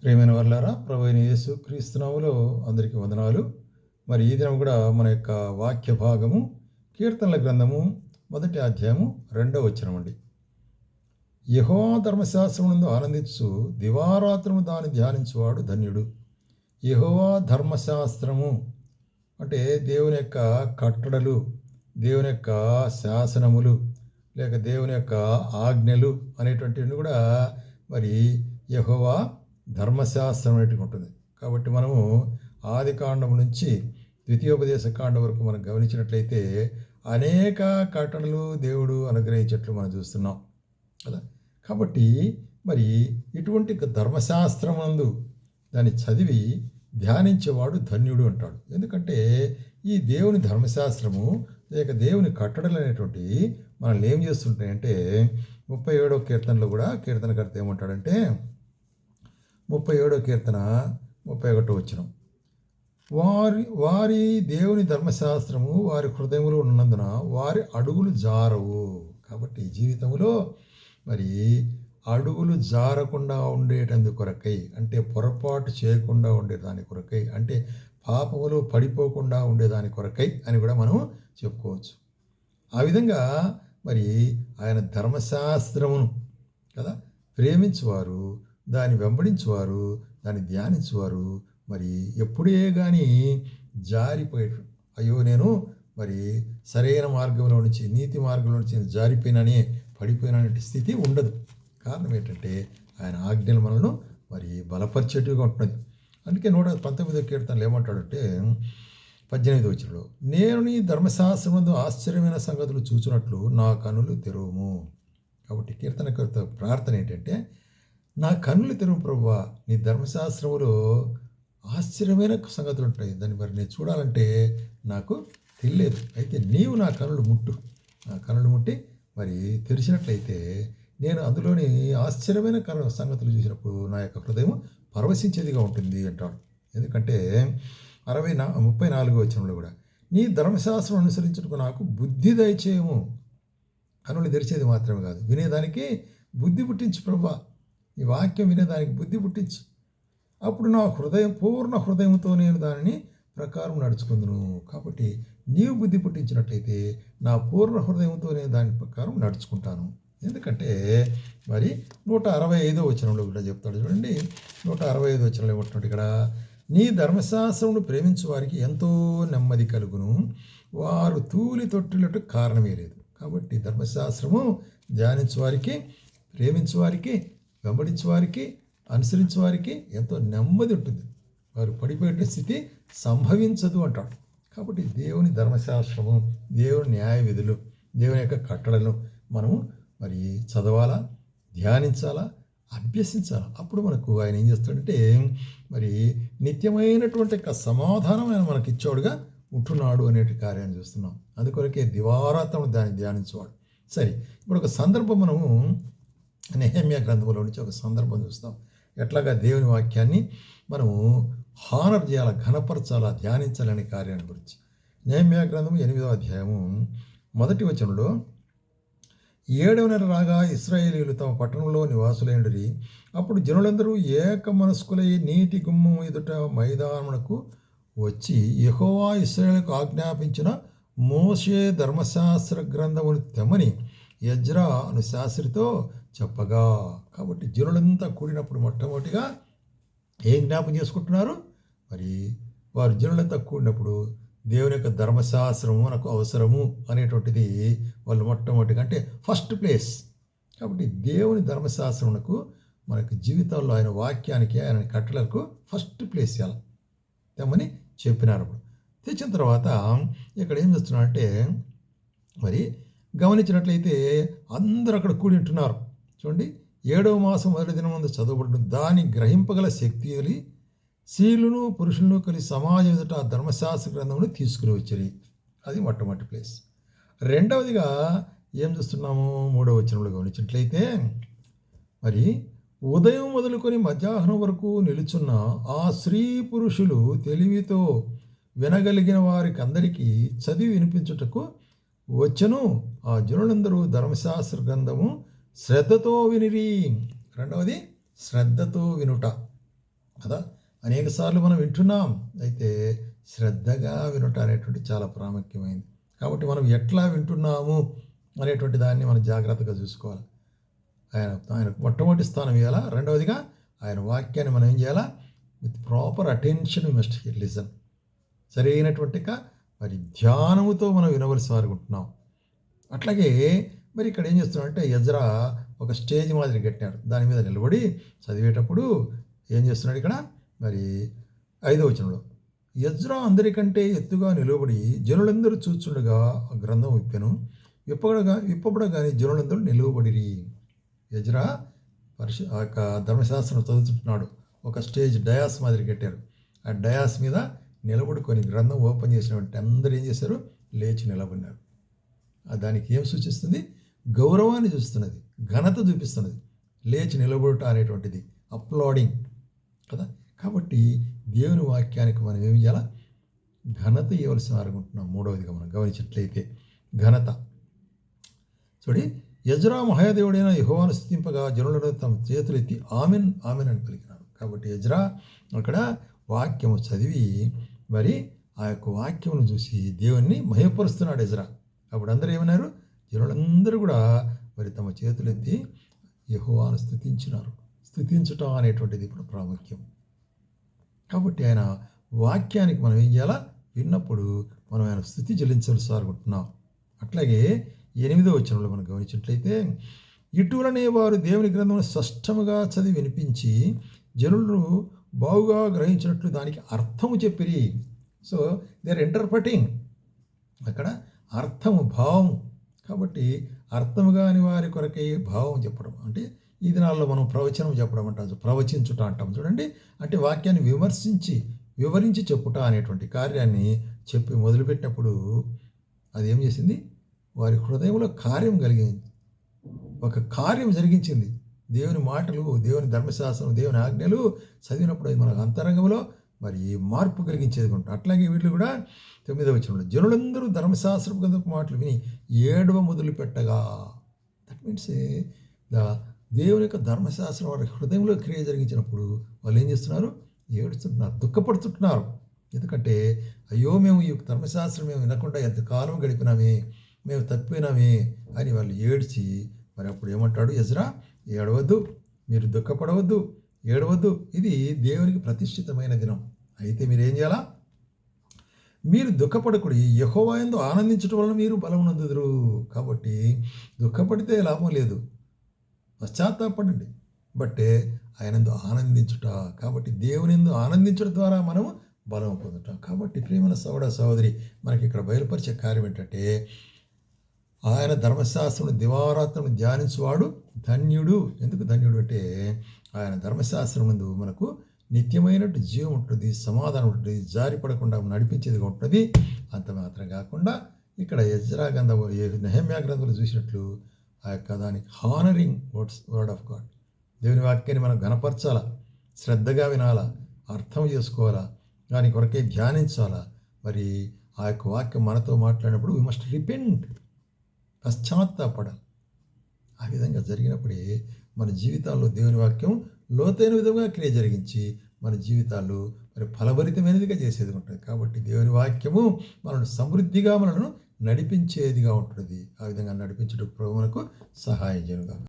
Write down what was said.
ప్రియమైన వాళ్ళారా, ప్రభు అయిన యేసు క్రీస్తు నామములో అందరికీ వందనాలు. మరి ఈ దినం కూడా మన యొక్క వాక్య భాగము కీర్తనల గ్రంథము 1వ అధ్యాయము 2వ వచనం అండి. యెహోవా ధర్మశాస్త్రమునందు ఆనందించు దివారాత్రము దాన్ని ధ్యానించువాడు ధన్యుడు. యెహోవా ధర్మశాస్త్రము అంటే దేవుని యొక్క కట్టడలు, దేవుని యొక్క శాసనములు, లేక దేవుని యొక్క ఆజ్ఞలు అనేటువంటివి కూడా మరి యెహోవా ధర్మశాస్త్రం అనేటివి ఉంటుంది. కాబట్టి మనము ఆది కాండం నుంచి ద్వితీయోపదేశ కాండం వరకు మనం గమనించినట్లయితే అనేక కట్టడలు దేవుడు అనుగ్రహించట్లు మనం చూస్తున్నాం కదా. కాబట్టి మరి ఇటువంటి ధర్మశాస్త్రమందు దాన్ని చదివి ధ్యానించేవాడు ధన్యుడు అంటాడు. ఎందుకంటే ఈ దేవుని ధర్మశాస్త్రము లేక దేవుని కట్టడలు అనేటువంటి మనల్ని ఏం చేస్తుంటాయంటే 37వ కీర్తనలో కూడా కీర్తనకర్త ఏమంటాడంటే 37వ కీర్తన 31వ వచనం, వారి దేవుని ధర్మశాస్త్రము వారి హృదయములో ఉన్నందున వారి అడుగులు జారవు. కాబట్టి జీవితంలో మరి అడుగులు జారకుండా ఉండేటందుకు కొరకై, అంటే పొరపాటు చేయకుండా ఉండేదాని కొరకై, అంటే పాపములో పడిపోకుండా ఉండేదాని కొరకై అని కూడా మనం చెప్పుకోవచ్చు. ఆ విధంగా మరి ఆయన ధర్మశాస్త్రమును కదా ప్రేమించువారు, దాన్ని వెంబడించువారు, దాన్ని ధ్యానించువారు మరి ఎప్పుడే కానీ జారిపోయాడు, అయ్యో నేను మరి సరైన మార్గంలో నుంచి, నీతి మార్గంలో నుంచి జారిపోయిననే పడిపోయినటువంటి స్థితి ఉండదు. కారణం ఏంటంటే ఆయన ఆజ్ఞలు మనను మరి బలపరిచేట్టుగా ఉంటున్నది. అందుకే 119వ కీర్తనలు ఏమంటాడంటే 18వ వచనంలో, నేను నీ ధర్మశాస్త్రమందు ఆశ్చర్యమైన సంగతులు చూచినట్లు నా కన్నులు తెరువుము. కాబట్టి కీర్తనకర్త ప్రార్థన ఏంటంటే, నా కన్నులు తెరువు ప్రభువా, నీ ధర్మశాస్త్రములో ఆశ్చర్యమైన సంగతులు ఉంటాయి, దాన్ని మరి నేను చూడాలంటే నాకు తెలియలేదు. అయితే నీవు నా కన్నులు ముట్టు, నా కన్నులు ముట్టి మరి తెరిచినట్లయితే నేను అందులోని ఆశ్చర్యమైన సంగతులు చూసినప్పుడు నా యొక్క హృదయం పరవశించేదిగా ఉంటుంది అంటాడు. ఎందుకంటే 34వ వచనంలో కూడా, నీ ధర్మశాస్త్రం అనుసరించుటకు నాకు బుద్ధి దయచేయము. కన్నులు తెరిచేది మాత్రమే కాదు, వినేదానికి బుద్ధి పుట్టించు ప్రభువా, ఈ వాక్యం వినేదానికి బుద్ధి పుట్టించు. అప్పుడు నా పూర్ణ హృదయంతో నేను దానిని ప్రకారం నడుచుకుందును. కాబట్టి నీవు బుద్ధి పుట్టించినట్లయితే నా పూర్ణ హృదయంతో నేను దాని ప్రకారం నడుచుకుంటాను. ఎందుకంటే మరి 165వ వచనంలో కూడా చెప్తాడు చూడండి. 165వ వచనంలో ఏమంటున్నాడు ఇక్కడ, నీ ధర్మశాస్త్రమును ప్రేమించు వారికి ఎంతో నెమ్మది కలుగును, వారు తూలి తొట్టినట్టు కారణమే లేదు. కాబట్టి ధర్మశాస్త్రము ధ్యానించు వారికి, ప్రేమించు వారికి, వెంబడించు వారికి, అనుసరించు వారికి ఎంతో నెమ్మది ఉంటుంది, వారు పడిపోయే స్థితి సంభవించదు అంటాడు. కాబట్టి దేవుని ధర్మశాస్త్రము, దేవుని న్యాయ విధులు, దేవుని యొక్క కట్టడలను మనము మరి చదవాలా, ధ్యానించాలా, అభ్యసించాలా. అప్పుడు మనకు ఆయన ఏం చేస్తాడంటే మరి నిత్యమైనటువంటి యొక్క సమాధానం ఆయన మనకి ఇచ్చేవాడుగా ఉంటున్నాడు అనేటి కార్యాన్ని చూస్తున్నాం. అందుకొరకే దివారాత్రం దాన్ని ధ్యానించేవాడు. సరే, ఇప్పుడు ఒక సందర్భం మనము నెహెమ్యా గ్రంథంలో నుంచి ఒక సందర్భం చూస్తాం. ఎట్లాగా దేవుని వాక్యాన్ని మనము హానర్ చేయాలా, ఘనపరచాలా, ధ్యానించాలనే కార్యాన్ని గురించి. నెహెమ్యా గ్రంథము 8వ అధ్యాయము 1వ వచనంలో, 7వ నెల రాగా ఇశ్రాయేలీయులు తమ పట్టణంలో నివాసులైండిరి. అప్పుడు జనులందరూ ఏక మనస్కులై నీటి గుమ్మం ఎదుట మైదానమునకు వచ్చి యెహోవా ఇశ్రాయేలుకు ఆజ్ఞాపించిన మోషే ధర్మశాస్త్ర గ్రంథమును తెమ్మని ఎజ్రా అను శాస్త్రితో చెప్పగా. కాబట్టి జనులంతా కూడినప్పుడు మొట్టమొదటిగా ఏం జ్ఞాపం చేసుకుంటున్నారు? మరి వారు జనులంతా కూడినప్పుడు దేవుని యొక్క ధర్మశాస్త్రము మనకు అవసరము అనేటువంటిది వాళ్ళు మొట్టమొదటిగా, అంటే ఫస్ట్ ప్లేస్. కాబట్టి దేవుని ధర్మశాస్త్రమునకు మనకు జీవితాల్లో ఆయన వాక్యానికి, ఆయన కట్టడలకు ఫస్ట్ ప్లేస్ ఇవ్వాలి తెమ్మని చెప్పినారు. అప్పుడు తెచ్చిన తర్వాత ఇక్కడ ఏం చేస్తున్నారంటే మరి గమనించినట్లయితే అందరూ అక్కడ కూడి ఉంటున్నారు. చూడండి, 7వ మాసం మొదటి దినం ముందు చదవబడుతుంది. దాన్ని గ్రహింపగల శక్తి కలిగి స్త్రీలను పురుషులను కలిసి సమాజం ఎదుట ఆ ధర్మశాస్త్ర గ్రంథమును తీసుకుని వచ్చారు. అది మొట్టమొదటి ప్లేస్. రెండవదిగా ఏం చూస్తున్నాము? 3వ వచనంలో గమనించినట్లయితే మరి ఉదయం మొదలుకొని మధ్యాహ్నం వరకు నిలుచున్న ఆ స్త్రీ పురుషులు తెలివితో వినగలిగిన వారికి అందరికీ చదివి వినిపించుటకు వచ్చను. ఆ జనులందరూ ధర్మశాస్త్ర గ్రంథము శ్రద్ధతో వినిరి. రెండవది శ్రద్ధతో వినుట. అనేక సార్లు మనం వింటున్నాం. అయితే శ్రద్ధగా వినుట అనేటువంటిది చాలా ప్రాముఖ్యమైనది. కాబట్టి మనం ఎట్లా వింటున్నాము అనేటువంటి దాన్ని మనం జాగ్రత్తగా చూసుకోవాలి. ఆయనకు మొట్టమొదటి స్థానం ఇవ్వాలా. రెండవదిగా ఆయన వాక్యాన్ని మనం ఏం చేయాలా? With proper attention we must listen. మరి ధ్యానముతో మనం వినవలసి వారికి ఉంటున్నాం. అట్లాగే మరి ఇక్కడ ఏం చేస్తున్నాడంటే ఎజ్రా ఒక స్టేజ్ మాదిరి కట్టినాడు. దాని మీద నిలబడి చదివేటప్పుడు ఏం చేస్తున్నాడు ఇక్కడ? మరి 5వ వచనంలో ఎజ్రా అందరికంటే ఎత్తుగా నిలబడి జనులందరూ చూచుండగా ఆ గ్రంథం విప్పబడగానే జనులందరూ నిలువబడిరి. ఎజ్రా ఆ యొక్క ధర్మశాస్త్రం చదువుతుంటున్నాడు. ఒక స్టేజ్ డయాస్ మాదిరి కట్టారు. ఆ డయాస్ మీద నిలబడుకొని గ్రంథం ఓపెన్ చేసినటువంటి అందరూ ఏం చేశారు? లేచి నిలబడినారు. దానికి ఏం సూచిస్తుంది? గౌరవాన్ని చూస్తున్నది, ఘనత చూపిస్తున్నది. లేచి నిలబడుట అనేటువంటిది అప్లాడింగ్ కదా. కాబట్టి దేవుని వాక్యానికి మనం ఏమి చేయాలా? ఘనత ఇవ్వవలసిన అనుకుంటున్నాం. మూడవదిగా మనం గమనించినట్లయితే ఘనత చూడి, ఎజ్రా మహాదేవుడైన యెహోవాను స్తుతింపగా జనులను తమ చేతులెత్తి ఆమెన్ ఆమెన్ అని పలికినారు. కాబట్టి ఎజ్రా అక్కడ వాక్యము చదివి మరి ఆ యొక్క వాక్యమును చూసి దేవుణ్ణి మహిమపరుస్తున్నాడు ఎజ్రా. అప్పుడు అందరూ ఏమన్నారు? జనులందరూ కూడా మరి తమ చేతులెత్తి యెహోవాను స్తుతించినారు. స్తుతించటం అనేటువంటిది ఇప్పుడు ప్రాముఖ్యం. కాబట్టి ఆయన వాక్యానికి మనం ఏం చేయాలా? విన్నప్పుడు మనం ఆయన స్తుతి చెల్లించవలసి అనుకుంటున్నాం. అట్లాగే 8వ వచనంలో మనం గమనించినట్లయితే ఇటువలనే వారు దేవుని గ్రంథమును స్పష్టముగా చదివి వినిపించి జనులను బాగుగా గ్రహించినట్లు దానికి అర్థము చెప్పిరి. So they are interpreting. అక్కడ అర్థము, భావం. కాబట్టి అర్థము కాని వారి కొరకై భావం చెప్పడం అంటే ఈ దినాల్లో మనం ప్రవచనం చెప్పడం అంటాం, ప్రవచించుట అంటాం చూడండి. అంటే వాక్యాన్ని వివరించి చెప్పుట అనేటువంటి కార్యాన్ని చెప్పి మొదలుపెట్టినప్పుడు అది ఏం చేసింది? వారి హృదయంలో కార్యం కలిగింది, ఒక కార్యం జరిగించింది. దేవుని మాటలు, దేవుని ధర్మశాస్త్రం, దేవుని ఆజ్ఞలు చదివినప్పుడు అది మన అంతరంగంలో మరి మార్పు కలిగించేది ఉంటుంది. అట్లాగే వీళ్ళు కూడా 9వ వచనంలో జనులందరూ ధర్మశాస్త్రపు గ్రంథపు మాటలు విని ఏడవ మొదలు పెట్టగా, దట్ మీన్స్ దేవుని యొక్క ధర్మశాస్త్రం వారి హృదయంలో క్రియ జరిగించినప్పుడు వాళ్ళు ఏం చేస్తున్నారు? ఏడుస్తుంటున్నారు, దుఃఖపడుతుంటున్నారు. ఎందుకంటే అయ్యో మేము ఈ ధర్మశాస్త్రం మేము వినకుండా ఎంతకాలం గడిపినామే, మేము తప్పినామే అని వాళ్ళు ఏడ్చి మరి అప్పుడు ఏమంటాడు ఎజ్రా? ఏడవద్దు, మీరు దుఃఖపడవద్దు, ఏడవద్దు. ఇది దేవునికి ప్రతిష్ఠితమైన దినం. అయితే మీరు ఏం చేయాలా? మీరు దుఃఖపడకుడి, యెహోవా యందు ఆనందించడం వలన మీరు బలమునందుదురు. కాబట్టి దుఃఖపడితే లాభం లేదు, పశ్చాత్తాపడండి. బట్టే ఆయనందు ఆనందించుట. కాబట్టి దేవుని యందు ఆనందించడం ద్వారా మనము బలం పొందుతాం. కాబట్టి ప్రియమైన సహోదరి మనకి ఇక్కడ బయలుపరిచే కార్యం ఏంటంటే ఆయన ధర్మశాస్త్రం దివారాత్రం ధ్యానించువాడు ధన్యుడు. ఎందుకు ధన్యుడు అంటే ఆయన ధర్మశాస్త్రం ముందు మనకు నిత్యమైనట్టు జీవం ఉంటుంది, సమాధానం ఉంటుంది, జారిపడకుండా నడిపించేదిగా ఉంటుంది. అంత మాత్రం కాకుండా ఇక్కడ ఎజ్రా గ్రంథం, నెహెమ్యా గ్రంథంలో చూసినట్లు ఆ యొక్క దానికి హానరింగ్ వర్డ్ ఆఫ్ గాడ్, దేవుని వాక్యాన్ని మనం గణపరచాలా, శ్రద్ధగా వినాలా, అర్థం చేసుకోవాలా, దాని కొరకే ధ్యానించాలా. మరి ఆ యొక్క వాక్యం మనతో మాట్లాడినప్పుడు వి మస్ట్ రిపెంట్, పశ్చాత్తాపడాలి. ఆ విధంగా జరిగినప్పుడే మన జీవితాల్లో దేవుని వాక్యం లోతైన విధంగా క్రియ జరిగించి మన జీవితాలు మరి ఫలభరితమైనదిగా చేసేది ఉంటుంది. కాబట్టి దేవుని వాక్యము మనల్ని సమృద్ధిగా మనను నడిపించేదిగా ఉంటుంది. ఆ విధంగా నడిపించడానికి ప్రభువునకు సహాయం చేయనుగాక.